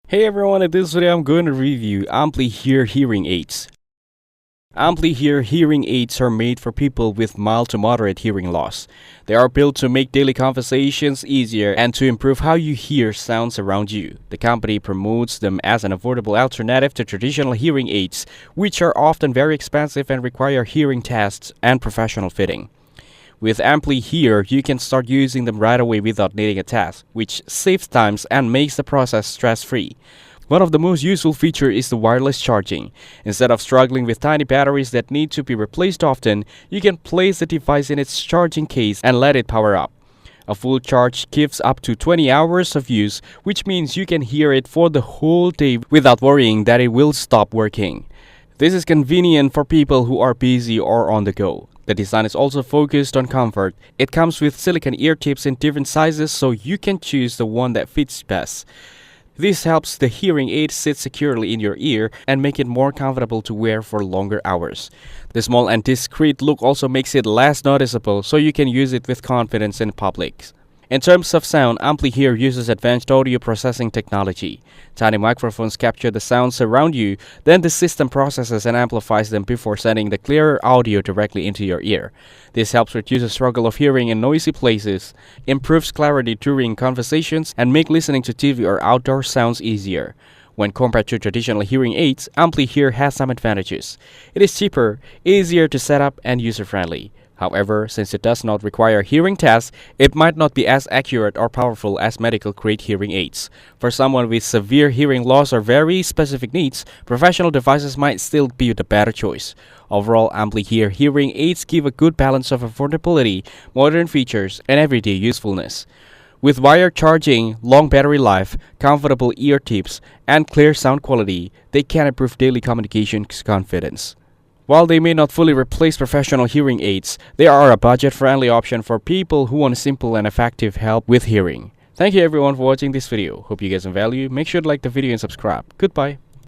Hey everyone, in this video I'm going to review Amplihear hearing aids. Amplihear hearing aids are made for people with mild to moderate hearing loss. They are built to make daily conversations easier and to improve how you hear sounds around you. The company promotes them as an affordable alternative to traditional hearing aids, which are often very expensive and require hearing tests and professional fitting. With Amplihear, you can start using them right away without needing a test, which saves time and makes the process stress-free. One of the most useful features is the wireless charging. Instead of struggling with tiny batteries that need to be replaced often, you can place the device in its charging case and let it power up. A full charge gives up to 20 hours of use, which means you can hear it for the whole day without worrying that it will stop working. This is convenient for people who are busy or on the go. The design is also focused on comfort. It comes with silicone ear tips in different sizes so you can choose the one that fits best. This helps the hearing aid sit securely in your ear and make it more comfortable to wear for longer hours. The small and discreet look also makes it less noticeable so you can use it with confidence in public. In terms of sound, Amplihear uses advanced audio processing technology. Tiny microphones capture the sounds around you, then the system processes and amplifies them before sending the clearer audio directly into your ear. This helps reduce the struggle of hearing in noisy places, improves clarity during conversations, and make listening to TV or outdoor sounds easier. When compared to traditional hearing aids, Amplihear has some advantages. It is cheaper, easier to set up, and user-friendly. However, since it does not require hearing tests, it might not be as accurate or powerful as medical-grade hearing aids. For someone with severe hearing loss or very specific needs, professional devices might still be the better choice. Overall, Amplihear hearing aids give a good balance of affordability, modern features, and everyday usefulness. With wired charging, long battery life, comfortable ear tips, and clear sound quality, they can improve daily communication confidence. While they may not fully replace professional hearing aids, they are a budget-friendly option for people who want simple and effective help with hearing. Thank you everyone for watching this video. Hope you get some value. Make sure to like the video and subscribe. Goodbye.